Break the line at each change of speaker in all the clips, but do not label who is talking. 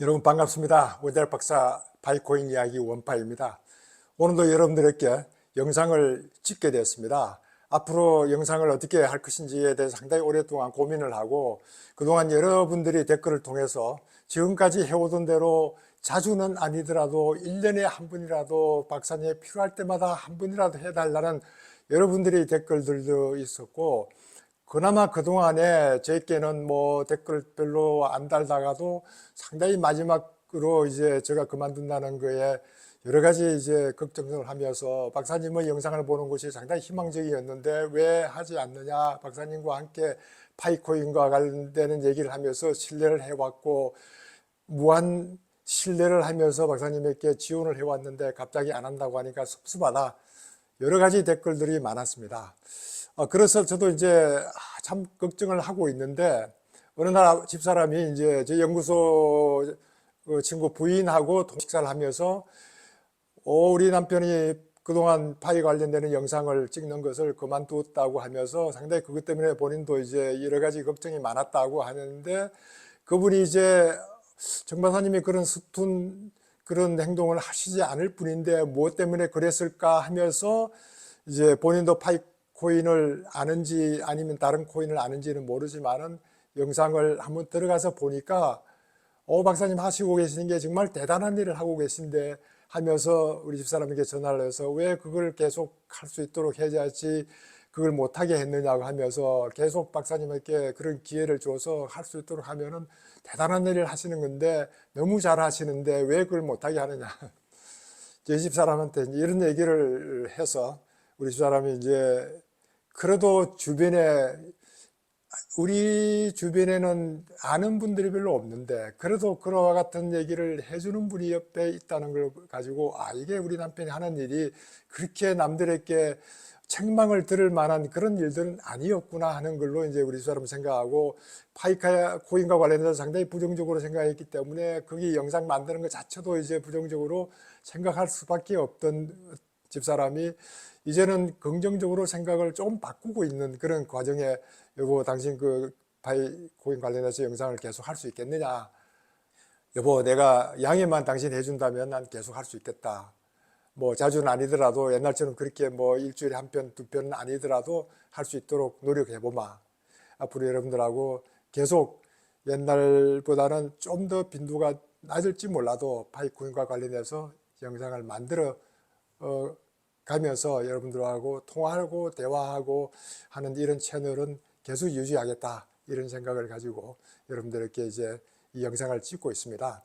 여러분 반갑습니다. 원달 박사 바이코인 이야기 원파입니다. 오늘도 여러분들에게 영상을 찍게 되었습니다. 앞으로 영상을 어떻게 할 것인지에 대해서 상당히 오랫동안 고민을 하고 그동안 여러분들이 댓글을 통해서 지금까지 해오던 대로 자주는 아니더라도 1년에 한 번이라도 박사님이 필요할 때마다 한 번이라도 해달라는 여러분들의 댓글들도 있었고, 그나마 그동안에 저에게는 댓글 별로 안 달다가도 상당히 마지막으로 이제 제가 그만둔다는 거에 여러 가지 이제 걱정을 하면서 박사님의 영상을 보는 것이 상당히 희망적이었는데 왜 하지 않느냐, 박사님과 함께 파이코인과 관련되는 얘기를 하면서 신뢰를 해왔고 무한 신뢰를 하면서 박사님에게 지원을 해왔는데 갑자기 안 한다고 하니까 섭섭하다, 여러 가지 댓글들이 많았습니다. 그래서 저도 이제 참 걱정을 하고 있는데 어느 날 집사람이 이제 제 연구소 친구 부인하고 식사를 하면서 우리 남편이 그동안 파이 관련되는 영상을 찍는 것을 그만두었다고 하면서 상당히 그것 때문에 본인도 이제 여러 가지 걱정이 많았다고 하는데, 그분이 이제 정 박사님이 그런 서툰 그런 행동을 하시지 않을 뿐인데 무엇 때문에 그랬을까 하면서 이제 본인도 파이코인을 아는지 아니면 다른 코인을 아는지는 모르지만은 영상을 한번 들어가서 보니까 박사님 하시고 계시는 게 정말 대단한 일을 하고 계신데 하면서 우리 집사람에게 전화를 해서 왜 그걸 계속 할 수 있도록 해야지 그걸 못하게 했느냐고 하면서 계속 박사님에게 그런 기회를 줘서 할 수 있도록 하면은 대단한 일을 하시는 건데 너무 잘 하시는데 왜 그걸 못하게 하느냐. 제 집사람한테 이런 얘기를 해서 우리 집사람이 이제 그래도 우리 주변에는 아는 분들이 별로 없는데 그래도 그와 같은 얘기를 해주는 분이 옆에 있다는 걸 가지고 이게 우리 남편이 하는 일이 그렇게 남들에게 책망을 들을 만한 그런 일들은 아니었구나 하는 걸로 이제 우리 집사람은 생각하고, 파이코인과 관련해서 상당히 부정적으로 생각했기 때문에 거기 영상 만드는 것 자체도 이제 부정적으로 생각할 수밖에 없던 집사람이 이제는 긍정적으로 생각을 좀 바꾸고 있는 그런 과정에, 여보 당신 그 파이코인 관련해서 영상을 계속 할 수 있겠느냐, 여보 내가 양해만 당신 해준다면 난 계속 할 수 있겠다, 자주는 아니더라도 옛날처럼 그렇게 일주일에 한 편, 두 편은 아니더라도 할 수 있도록 노력해보마. 앞으로 여러분들하고 계속 옛날보다는 좀 더 빈도가 낮을지 몰라도 파이코인과 관련해서 영상을 만들어 가면서 여러분들하고 통화하고 대화하고 하는 이런 채널은 계속 유지하겠다, 이런 생각을 가지고 여러분들에게 이제 이 영상을 찍고 있습니다.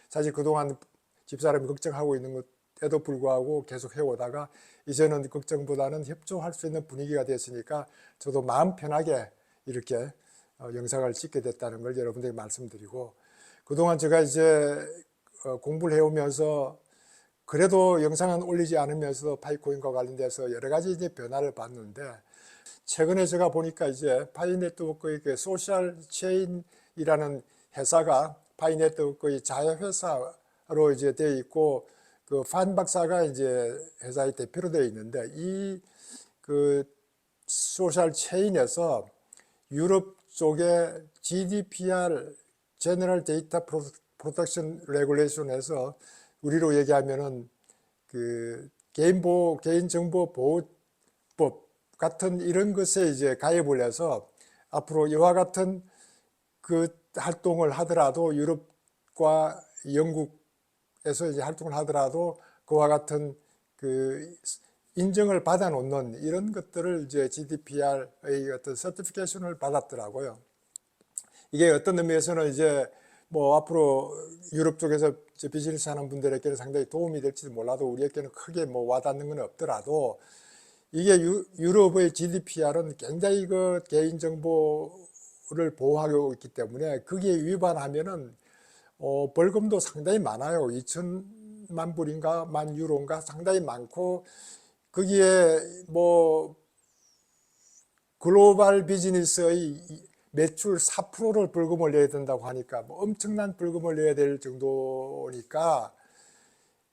사실 그동안 집사람이 걱정하고 있는 것에도 불구하고 계속 해오다가 이제는 걱정보다는 협조할 수 있는 분위기가 됐으니까 저도 마음 편하게 이렇게 영상을 찍게 됐다는 걸 여러분들에게 말씀드리고, 그동안 제가 이제 공부를 해오면서 그래도 영상은 올리지 않으면서도 파이코인과 관련돼서 여러 가지 이제 변화를 봤는데, 최근에 제가 보니까 이제 파이네트워크의 그 소셜 체인이라는 회사가 파이네트워크의 자회사로 이제 되어 있고, 그 판 박사가 이제 회사의 대표로 되어 있는데, 이 그 소셜 체인에서 유럽 쪽에 GDPR General Data Protection Regulation에서 우리로 얘기하면은 그 개인정보보호법 같은 이런 것에 이제 가입을 해서 앞으로 이와 같은 그 활동을 하더라도 유럽과 영국에서 이제 활동을 하더라도 그와 같은 그 인정을 받아 놓는 이런 것들을 이제 GDPR의 어떤 서티피케이션을 받았더라고요. 이게 어떤 의미에서는 이제 앞으로 유럽 쪽에서 비즈니스 하는 분들에게는 상당히 도움이 될지도 몰라도 우리에게는 크게 와닿는 건 없더라도, 이게 유럽의 GDPR은 굉장히 그 개인정보를 보호하고 있기 때문에 거기에 위반하면은 벌금도 상당히 많아요. 2천만 불인가 만 유로인가 상당히 많고, 거기에 글로벌 비즈니스의 매출 4%를 벌금을 내야 된다고 하니까 엄청난 벌금을 내야 될 정도니까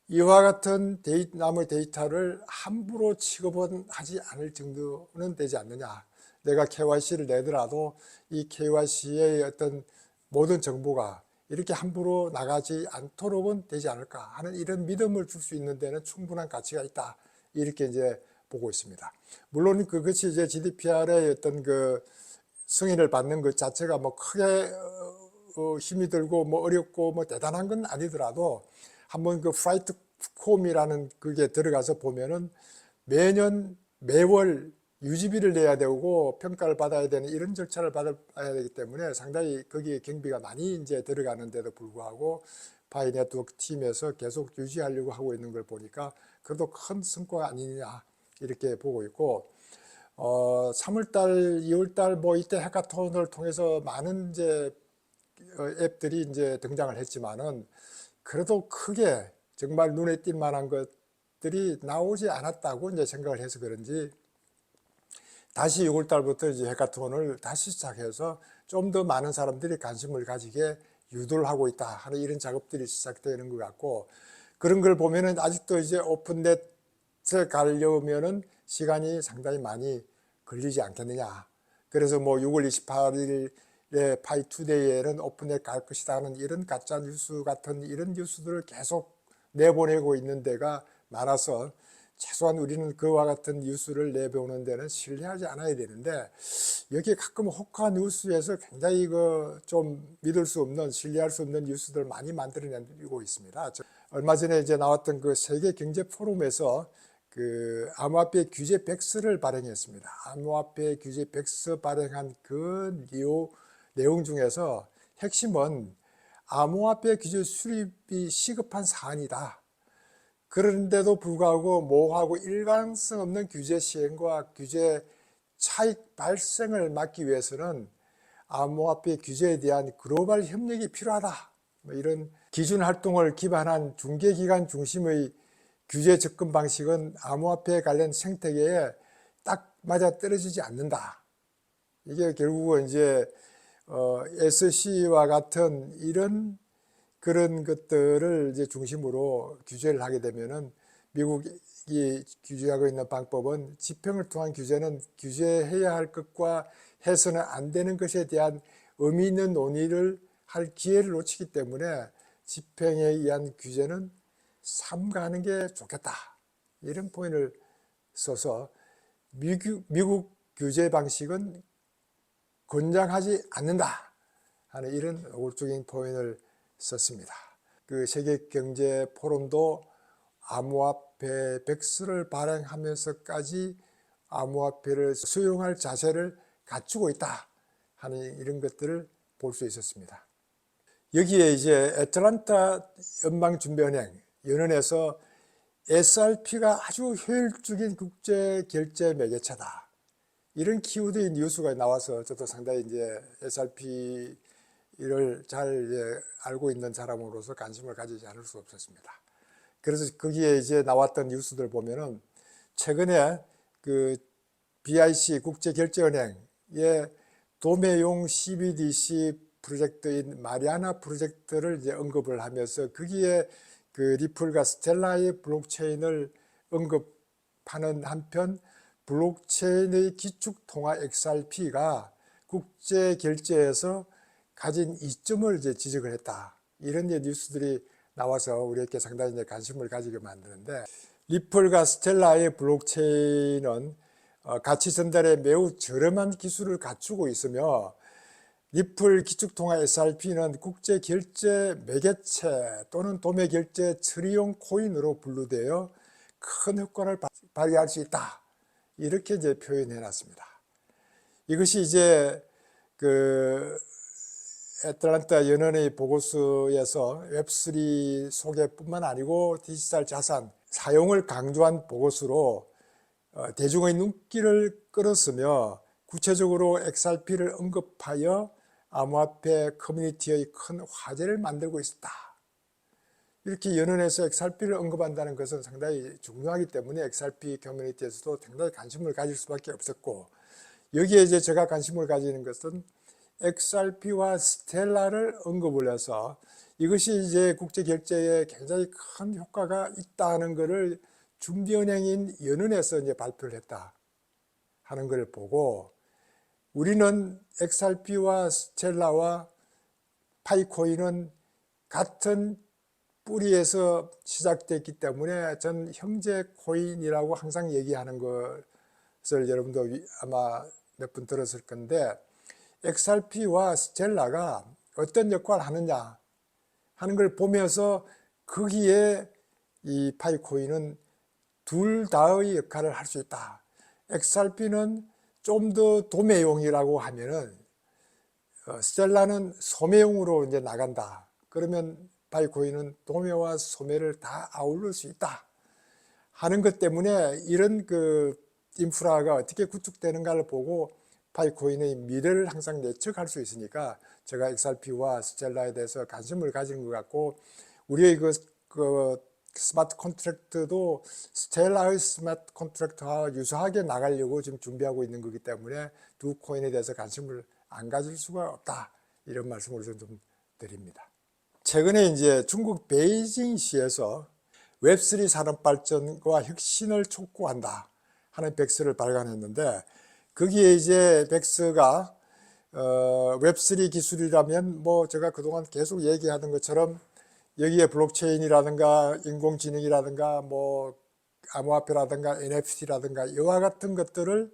이와 같은 남의 데이터를 함부로 취급은 하지 않을 정도는 되지 않느냐. 내가 KYC를 내더라도 이 KYC의 어떤 모든 정보가 이렇게 함부로 나가지 않도록은 되지 않을까 하는 이런 믿음을 줄 수 있는 데는 충분한 가치가 있다. 이렇게 이제 보고 있습니다. 물론 그것이 이제 GDPR의 어떤 그 승인을 받는 것 자체가 뭐 크게 힘이 들고 뭐 어렵고 뭐 대단한 건 아니더라도 한번 그 플라이트콤이라는 그게 들어가서 보면은 매년 매월 유지비를 내야 되고 평가를 받아야 되는 이런 절차를 받아야 되기 때문에 상당히 거기에 경비가 많이 이제 들어가는데도 불구하고 파이 네트워크 팀에서 계속 유지하려고 하고 있는 걸 보니까 그래도 큰 성과가 아니냐 이렇게 보고 있고 3월달, 2월달 뭐 이때 해카톤을 통해서 많은 이제 앱들이 이제 등장을 했지만은 그래도 크게 정말 눈에 띌 만한 것들이 나오지 않았다고 이제 생각을 해서 그런지 다시 6월 달부터 이제 해카톤을 다시 시작해서 좀 더 많은 사람들이 관심을 가지게 유도를 하고 있다 하는 이런 작업들이 시작되는 것 같고 그런 걸 보면은 아직도 이제 오픈넷에 가려면은 시간이 상당히 많이 걸리지 않겠느냐. 그래서 뭐 6월 28일에 파이투데이에는 오픈넷 갈 것이다 하는 이런 가짜 뉴스 같은 이런 뉴스들을 계속 내보내고 있는 데가 많아서 최소한 우리는 그와 같은 뉴스를 내보는 데는 신뢰하지 않아야 되는데 여기 가끔 호카 뉴스에서 굉장히 좀 믿을 수 없는 신뢰할 수 없는 뉴스들 많이 만들어내고 있습니다. 얼마 전에 이제 나왔던 그 세계 경제 포럼에서 그 암호화폐 규제 백서를 발행했습니다. 암호화폐 규제 백서 발행한 그 내용 중에서 핵심은 암호화폐 규제 수립이 시급한 사안이다. 그런데도 불구하고 모호하고 일관성 없는 규제 시행과 규제 차익 발생을 막기 위해서는 암호화폐 규제에 대한 글로벌 협력이 필요하다. 뭐 이런 기준 활동을 기반한 중개기관 중심의 규제 접근 방식은 암호화폐 관련 생태계에 딱 맞아 떨어지지 않는다. 이게 결국은 이제 SC와 같은 이런 그런 것들을 이제 중심으로 규제를 하게 되면은 미국이 규제하고 있는 방법은 집행을 통한 규제는 규제해야 할 것과 해서는 안 되는 것에 대한 의미 있는 논의를 할 기회를 놓치기 때문에 집행에 의한 규제는 삼가하는 게 좋겠다. 이런 포인트를 써서 미국 규제 방식은 권장하지 않는다 하는 이런 노골적인 포인트를 썼습니다. 그 세계경제포럼도 암호화폐 백서를 발행하면서까지 암호화폐를 수용할 자세를 갖추고 있다 하는 이런 것들을 볼 수 있었습니다. 여기에 이제 애틀란타 연방준비은행 연은에서 SRP가 아주 효율적인 국제 결제 매개체다. 이런 키워드의 뉴스가 나와서 저도 상당히 이제 SRP를 잘 이제 알고 있는 사람으로서 관심을 가지지 않을 수 없었습니다. 그래서 거기에 이제 나왔던 뉴스들 보면은 최근에 그 BIC 국제결제은행의 도매용 CBDC 프로젝트인 마리아나 프로젝트를 이제 언급을 하면서 거기에 그 리플과 스텔라의 블록체인을 언급하는 한편 블록체인의 기축통화 XRP가 국제결제에서 가진 이점을 이제 지적을 했다. 이런 뉴스들이 나와서 우리에게 상당히 이제 관심을 가지게 만드는데 리플과 스텔라의 블록체인은 가치 전달에 매우 저렴한 기술을 갖추고 있으며 리플 기축통화 SRP는 국제결제 매개체 또는 도매결제 처리용 코인으로 분류되어 큰 효과를 발휘할 수 있다. 이렇게 이제 표현해 놨습니다. 이것이 이제 그 애틀란타 연은의 보고서에서 웹3 소개뿐만 아니고 디지털 자산 사용을 강조한 보고서로 대중의 눈길을 끌었으며 구체적으로 XRP를 언급하여 암호화폐 커뮤니티의 큰 화제를 만들고 있었다. 이렇게 연은에서 XRP를 언급한다는 것은 상당히 중요하기 때문에 XRP 커뮤니티에서도 상당히 관심을 가질 수밖에 없었고 여기에 이제 제가 관심을 가지는 것은 XRP와 스텔라를 언급을 해서 이것이 이제 국제결제에 굉장히 큰 효과가 있다는 것을 준비은행인 연은에서 이제 발표를 했다 하는 것을 보고 우리는 XRP와 스텔라와 파이코인은 같은 뿌리에서 시작됐기 때문에 전 형제 코인이라고 항상 얘기하는 것을 여러분도 아마 몇 분 들었을 건데, XRP와 스텔라가 어떤 역할을 하느냐 하는 걸 보면서 거기에 이 파이코인은 둘 다의 역할을 할 수 있다. XRP는 좀 더 도매용이라고 하면은 스텔라는 소매용으로 이제 나간다. 그러면 파이코인은 도매와 소매를 다 아울릴 수 있다 하는 것 때문에 이런 그 인프라가 어떻게 구축되는가를 보고 파이코인의 미래를 항상 예측할 수 있으니까 제가 XRP와 스텔라에 대해서 관심을 가지는 것 같고, 우리의 그 스마트 컨트랙트도 스텔라의 스마트 컨트랙트와 유사하게 나가려고 지금 준비하고 있는 거기 때문에 두 코인에 대해서 관심을 안 가질 수가 없다, 이런 말씀을 좀 드립니다. 최근에 이제 중국 베이징시에서 웹3 산업 발전과 혁신을 촉구한다 하는 백서를 발간했는데, 거기에 이제 백서가 웹3 기술이라면 뭐 제가 그동안 계속 얘기하던 것처럼 여기에 블록체인이라든가 인공지능이라든가 뭐 암호화폐라든가 NFT라든가 이와 같은 것들을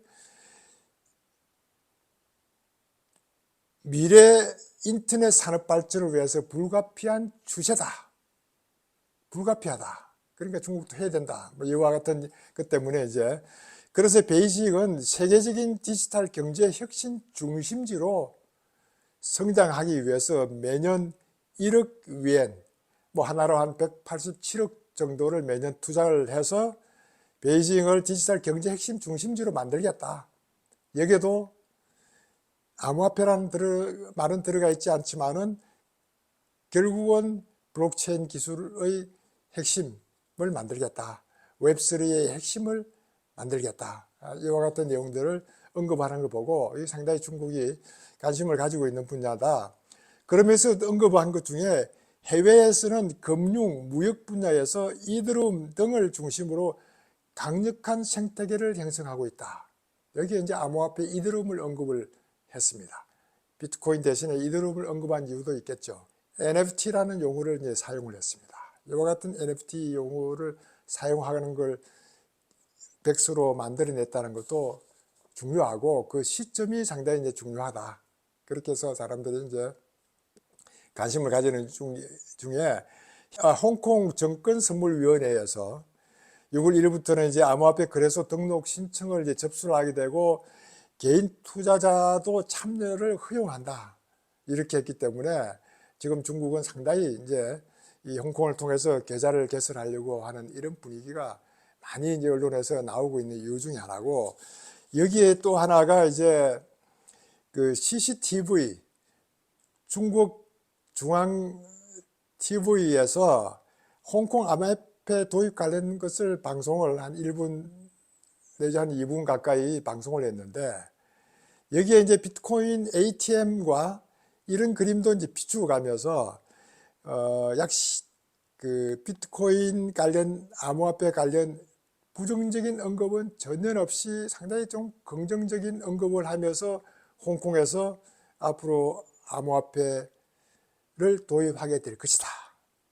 미래 인터넷 산업 발전을 위해서 불가피한 추세다. 불가피하다. 그러니까 중국도 해야 된다. 뭐 이와 같은 것 때문에 이제, 그래서 베이징은 세계적인 디지털 경제 혁신 중심지로 성장하기 위해서 매년 1억 위엔, 뭐 하나로 한 187억 정도를 매년 투자를 해서 베이징을 디지털 경제 핵심 중심지로 만들겠다. 여기에도 암호화폐라는 말은 들어가 있지 않지만은 결국은 블록체인 기술의 핵심을 만들겠다. 웹3의 핵심을 만들겠다. 이와 같은 내용들을 언급하는 걸 보고 상당히 중국이 관심을 가지고 있는 분야다. 그러면서 언급한 것 중에 해외에서는 금융, 무역 분야에서 이더리움 등을 중심으로 강력한 생태계를 형성하고 있다. 여기에 이제 암호화폐 이더리움을 언급을 했습니다. 비트코인 대신에 이더리움을 언급한 이유도 있겠죠. NFT라는 용어를 이제 사용을 했습니다. 이와 같은 NFT 용어를 사용하는 걸 백서로 만들어냈다는 것도 중요하고, 그 시점이 상당히 이제 중요하다. 그렇게 해서 사람들이 이제 관심을 가지는 중에 홍콩 정권선물위원회에서 6월 1일부터는 이제 암호화폐 거래소 등록 신청을 이제 접수를 하게 되고 개인 투자자도 참여를 허용한다. 이렇게 했기 때문에 지금 중국은 상당히 이제 이 홍콩을 통해서 계좌를 개설하려고 하는 이런 분위기가 많이 이제 언론에서 나오고 있는 이유 중에 하나고, 여기에 또 하나가 이제 그 CCTV, 중국 중앙 TV에서 홍콩 암호화폐 도입 관련 것을 방송을 한 1분 내지 한 2분 가까이 방송을 했는데, 여기에 이제 비트코인 ATM과 이런 그림도 이제 비추어가면서 그 비트코인 관련 암호화폐 관련 부정적인 언급은 전혀 없이 상당히 좀 긍정적인 언급을 하면서 홍콩에서 앞으로 암호화폐를 도입하게 될 것이다,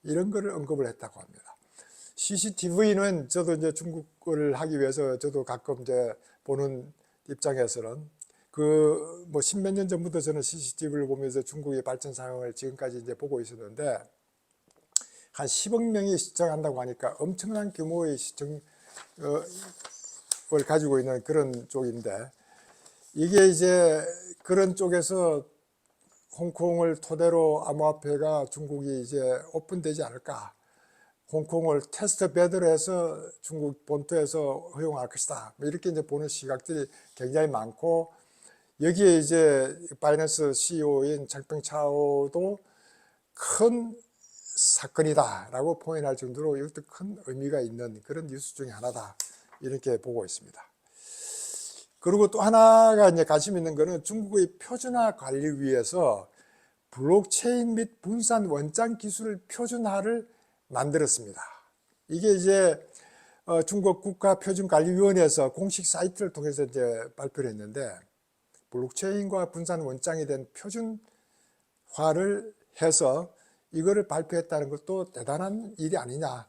이런 거를 언급을 했다고 합니다. CCTV는 저도 이제 중국어를 하기 위해서 저도 가끔 이제 보는 입장에서는 그 뭐 십몇 년 전부터 저는 CCTV를 보면서 중국의 발전 상황을 지금까지 이제 보고 있었는데, 한 10억 명이 시청한다고 하니까 엄청난 규모의 시청을 가지고 있는 그런 쪽인데, 이게 이제 그런 쪽에서 홍콩을 토대로 암호화폐가 중국이 이제 오픈되지 않을까, 홍콩을 테스트 베드로 해서 중국 본토에서 허용할 것이다, 이렇게 이제 보는 시각들이 굉장히 많고, 여기에 이제 바이낸스 CEO인 장병차오도 큰 사건이다라고 포인할 정도로 이것도 큰 의미가 있는 그런 뉴스 중에 하나다, 이렇게 보고 있습니다. 그리고 또 하나가 이제 관심 있는 거는 중국의 표준화 관리 위해서 블록체인 및 분산 원장 기술 표준화를 만들었습니다. 이게 이제 중국 국가표준관리위원회에서 공식 사이트를 통해서 이제 발표를 했는데, 블록체인과 분산 원장에 대한 표준화를 해서 이거를 발표했다는 것도 대단한 일이 아니냐.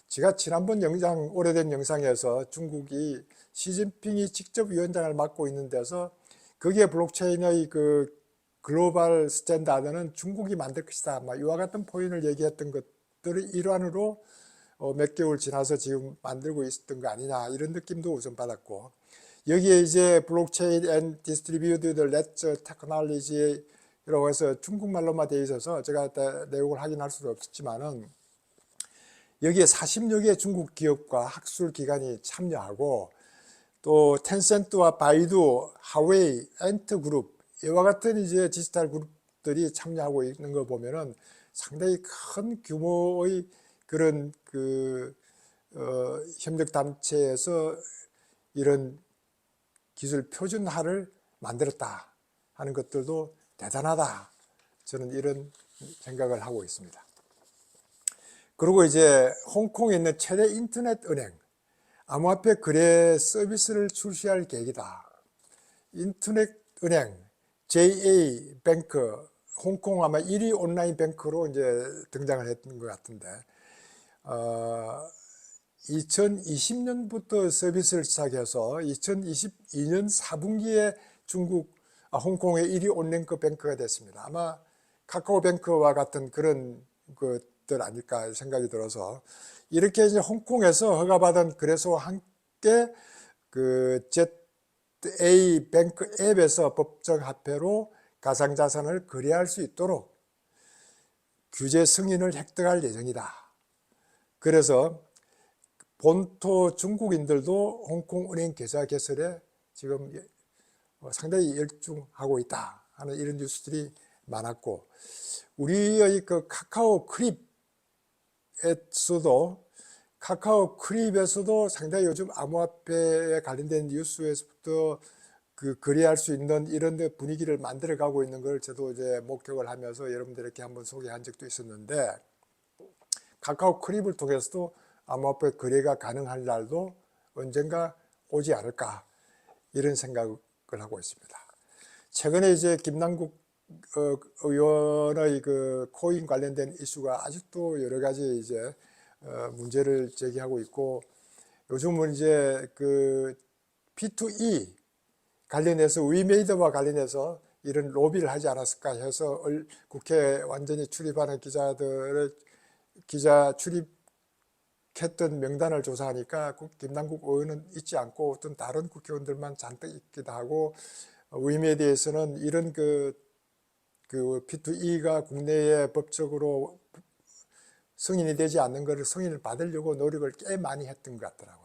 제가 지난번 영상, 오래된 영상에서 중국이 시진핑이 직접 위원장을 맡고 있는 데서 거기에 블록체인의 그 글로벌 스탠다드는 중국이 만들 것이다. 이와 같은 포인트를 얘기했던 것들의 일환으로 몇 개월 지나서 지금 만들고 있었던 거 아니냐, 이런 느낌도 우선 받았고, 여기에 이제 블록체인 앤 디스트리뷰티드 ledger 테크놀로지라고 해서 중국말로만 되어 있어서 제가 내용을 확인할 수는 없었지만은, 여기에 40여 개의 중국 기업과 학술 기관이 참여하고, 또 텐센트와 바이두, 하웨이, 엔트 그룹, 이와 같은 이제 디지털 그룹들이 참여하고 있는 거 보면은 상당히 큰 규모의 그런 협력 단체에서 이런 기술 표준화를 만들었다 하는 것들도 대단하다. 저는 이런 생각을 하고 있습니다. 그리고 이제 홍콩에 있는 최대 인터넷 은행, 암호화폐 거래 서비스를 출시할 계획이다. 인터넷 은행, JA 뱅크, 홍콩 아마 1위 온라인 뱅크로 이제 등장을 했던 것 같은데, 2020년부터 서비스를 시작해서 2022년 4분기에 홍콩의 1위 온라인 뱅크가 됐습니다. 아마 카카오뱅크와 같은 그런 것들 아닐까 생각이 들어서, 이렇게 이제 홍콩에서 허가받은 거래소와 함께 그 ZA 뱅크 앱에서 법정 화폐로 가상자산을 거래할 수 있도록 규제 승인을 획득할 예정이다. 그래서 본토 중국인들도 홍콩 은행 계좌 개설에 지금 상당히 열중하고 있다 하는 이런 뉴스들이 많았고, 우리의 그 카카오 크립에서도 상당히 요즘 암호화폐에 관련된 뉴스에서부터 그 거래할 수 있는 이런 분위기를 만들어 가고 있는 걸 저도 이제 목격을 하면서 여러분들에게 한번 소개한 적도 있었는데, 카카오 크립을 통해서도 암호화폐 거래가 가능할 날도 언젠가 오지 않을까, 이런 생각을 하고 있습니다. 최근에 이제 김남국 의원의 그 코인 관련된 이슈가 아직도 여러 가지 이제 문제를 제기하고 있고, 요즘은 이제 그 P2E 관련해서 위메이드와 관련해서 이런 로비를 하지 않았을까 해서 국회에 완전히 출입하는 기자들을 기자 출입했던 명단을 조사하니까 김남국 의원은 있지 않고 어떤 다른 국회의원들만 잔뜩 있기도 하고, 위메이드에서는 이런 그 P2E가 국내에 법적으로 승인이 되지 않는 것을 승인을 받으려고 노력을 꽤 많이 했던 것 같더라고요.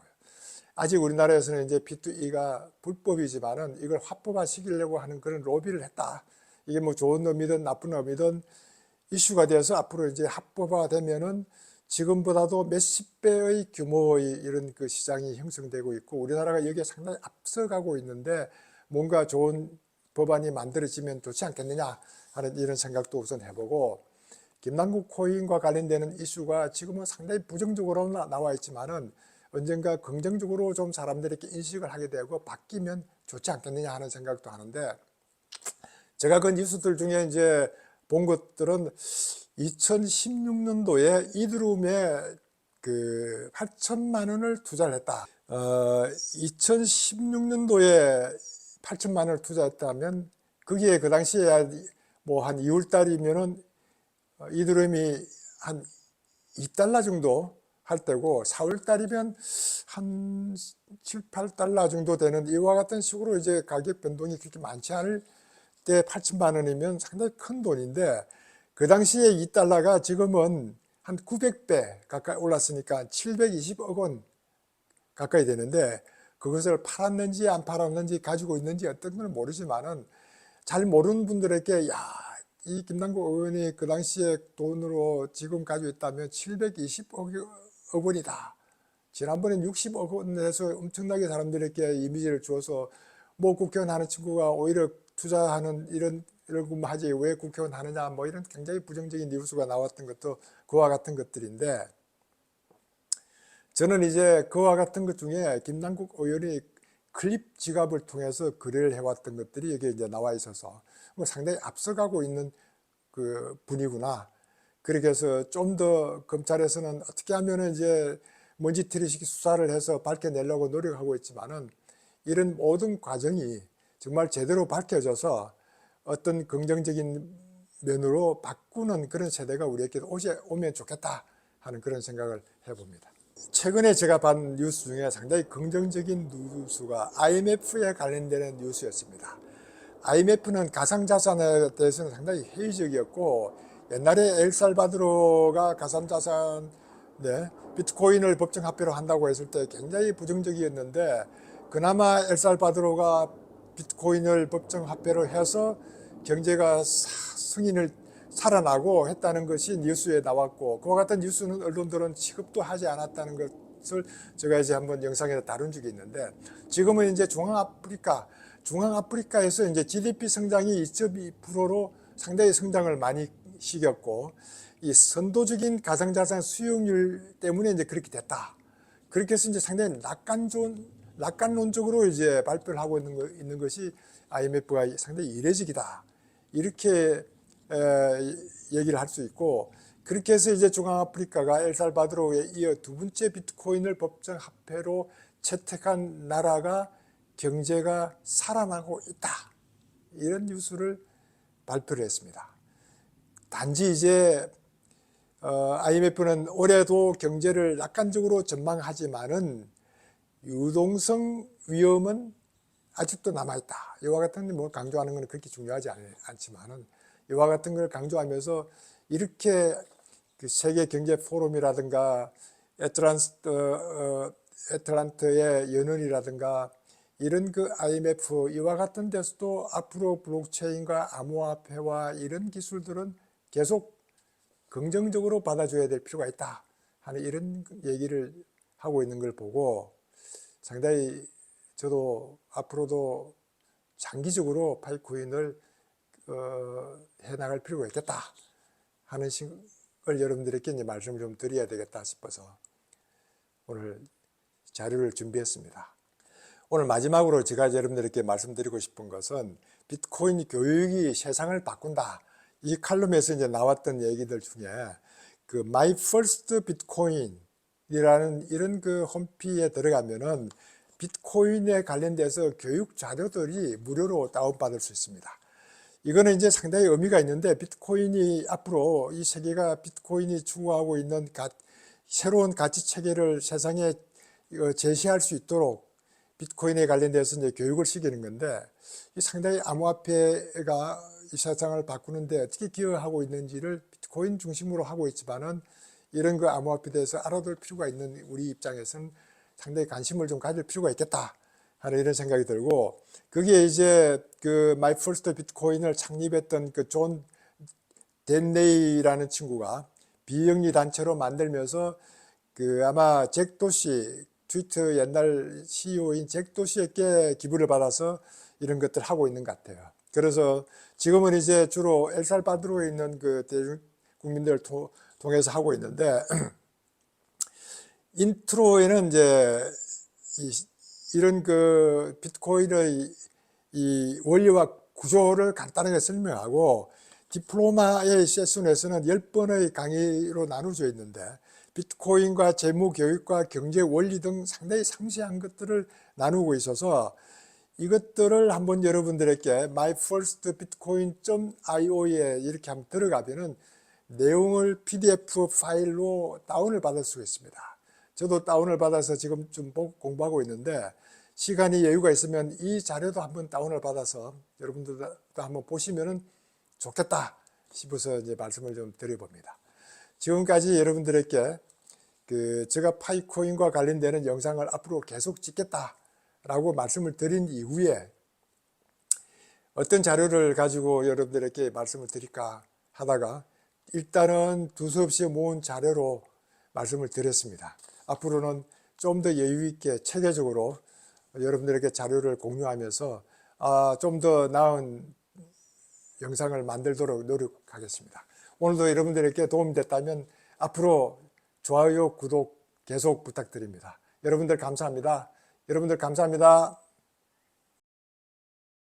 아직 우리나라에서는 이제 P2E가 불법이지만은 이걸 합법화 시키려고 하는 그런 로비를 했다. 이게 뭐 좋은 의미든 나쁜 의미든 이슈가 되어서 앞으로 이제 합법화되면은 지금보다도 몇십 배의 규모의 이런 그 시장이 형성되고 있고, 우리나라가 여기에 상당히 앞서가고 있는데 뭔가 좋은 법안이 만들어지면 좋지 않겠느냐 하는 이런 생각도 우선 해보고, 김남국 코인과 관련되는 이슈가 지금은 상당히 부정적으로 나와 있지만은 언젠가 긍정적으로 좀 사람들에게 인식을 하게 되고 바뀌면 좋지 않겠느냐 하는 생각도 하는데, 제가 그 뉴스들 중에 이제 본 것들은 2016년도에 이드룸에 그 8천만 원을 투자를 했다. 2016년도에 8천만 원을 투자했다면 거기에 그 당시에 뭐 한 2월 달이면은 이드룸이 한 $2 정도 할 때고, 4월 달이면 한 7, 8달러 정도 되는 이와 같은 식으로 이제 가격 변동이 그렇게 많지 않을 때 8천만 원이면 상당히 큰 돈인데, 그 당시에 $2가 지금은 한 900배 가까이 올랐으니까 720억 원 가까이 되는데, 그것을 팔았는지 안 팔았는지 가지고 있는지 어떤 건 모르지만은, 잘 모르는 분들에게 이 김남국 의원이 그 당시에 돈으로 지금 가지고 있다면 720억 원이다. 지난번엔 60억 원에서 엄청나게 사람들에게 이미지를 주어서 뭐 국회의원 하는 친구가 오히려 투자하는 이런 하지 왜 국회의원 하느냐, 뭐 이런 굉장히 부정적인 뉴스가 나왔던 것도 그와 같은 것들인데, 저는 이제 그와 같은 것 중에 김남국 의원이 클립 지갑을 통해서 거래를 해왔던 것들이 여기에 이제 나와 있어서 상당히 앞서가고 있는 그 분이구나, 그렇게 해서 좀 더 검찰에서는 어떻게 하면 이제 먼지털이식 수사를 해서 밝혀내려고 노력하고 있지만은 이런 모든 과정이 정말 제대로 밝혀져서 어떤 긍정적인 면으로 바꾸는 그런 세대가 우리에게 오면 좋겠다 하는 그런 생각을 해봅니다. 최근에 제가 본 뉴스 중에 상당히 긍정적인 뉴스가 IMF에 관련되는 뉴스였습니다. IMF는 가상자산에 대해서는 상당히 회의적이었고, 옛날에 엘살바도르가 가상자산, 비트코인을 법정화폐로 한다고 했을 때 굉장히 부정적이었는데, 그나마 엘살바도르가 비트코인을 법정화폐로 해서 경제가 승인을 살아나고 했다는 것이 뉴스에 나왔고, 그와 같은 뉴스는 언론들은 취급도 하지 않았다는 것을 제가 이제 한번 영상에서 다룬 적이 있는데, 지금은 이제 중앙아프리카에서 이제 GDP 성장이 2.2%로 상당히 성장을 많이 시켰고, 이 선도적인 가상자산 수용률 때문에 이제 그렇게 됐다. 그렇게 해서 이제 상당히 낙관론적으로 이제 발표를 하고 있는 것이 IMF가 상당히 이례적이다. 이렇게 얘기를 할 수 있고, 그렇게 해서 이제 중앙아프리카가 엘살바도르에 이어 두 번째 비트코인을 법정화폐로 채택한 나라가 경제가 살아나고 있다. 이런 뉴스를 발표를 했습니다. 단지 이제 IMF는 올해도 경제를 낙관적으로 전망하지만은 유동성 위험은 아직도 남아있다. 이와 같은 걸 강조하는 건 그렇게 중요하지 않지만은 이와 같은 걸 강조하면서 이렇게 그 세계 경제 포럼이라든가 애틀란트의 연원이라든가 이런 그 IMF 이와 같은 데서도 앞으로 블록체인과 암호화폐와 이런 기술들은 계속 긍정적으로 받아줘야 될 필요가 있다 하는 이런 얘기를 하고 있는 걸 보고 상당히 저도 앞으로도 장기적으로 파이코인을 해나갈 필요가 있겠다 하는 걸 여러분들에게 이제 말씀을 좀 드려야 되겠다 싶어서 오늘 자료를 준비했습니다. 오늘 마지막으로 제가 여러분들에게 말씀드리고 싶은 것은 비트코인 교육이 세상을 바꾼다. 이 칼럼에서 이제 나왔던 얘기들 중에 그 My First Bitcoin이라는 이런 그 홈피에 들어가면은 비트코인에 관련돼서 교육 자료들이 무료로 다운받을 수 있습니다. 이거는 이제 상당히 의미가 있는데 비트코인이 앞으로 이 세계가 비트코인이 추구하고 있는 새로운 가치 체계를 세상에 제시할 수 있도록 비트코인에 관련돼서 이제 교육을 시키는 건데 상당히 암호화폐가 이 세상을 바꾸는데 어떻게 기여하고 있는지를 비트코인 중심으로 하고 있지만은 이런 그 암호화폐에 대해서 알아둘 필요가 있는 우리 입장에서는 상당히 관심을 좀 가질 필요가 있겠다 하는 이런 생각이 들고 그게 이제 그 마이 퍼스트 비트코인을 창립했던 그 존 댄레이라는 친구가 비영리 단체로 만들면서 그 아마 잭 도시 트위터 옛날 CEO인 잭 도시에게 기부를 받아서 이런 것들 하고 있는 것 같아요. 그래서 지금은 이제 주로 엘살바도르에 있는 그 국민들을 통해서 하고 있는데 인트로에는 이제 이런 그 비트코인의 이 원리와 구조를 간단하게 설명하고 디플로마의 세션에서는 10번의 강의로 나누어져 있는데 비트코인과 재무 교육과 경제 원리 등 상당히 상세한 것들을 나누고 있어서 이것들을 한번 여러분들에게 myfirstbitcoin.io에 이렇게 한번 들어가면은 내용을 PDF 파일로 다운을 받을 수 있습니다. 저도 다운을 받아서 지금 좀 공부하고 있는데 시간이 여유가 있으면 이 자료도 한번 다운을 받아서 여러분들도 한번 보시면은 좋겠다 싶어서 이제 말씀을 좀 드려봅니다. 지금까지 여러분들에게 제가 파이코인과 관련되는 영상을 앞으로 계속 찍겠다라고 말씀을 드린 이후에 어떤 자료를 가지고 여러분들에게 말씀을 드릴까 하다가 일단은 두서없이 모은 자료로 말씀을 드렸습니다. 앞으로는 좀 더 여유 있게 체계적으로 여러분들에게 자료를 공유하면서 좀 더 나은 영상을 만들도록 노력하겠습니다. 오늘도 여러분들에게 도움이 됐다면 앞으로 좋아요, 구독 계속 부탁드립니다. 여러분들 감사합니다.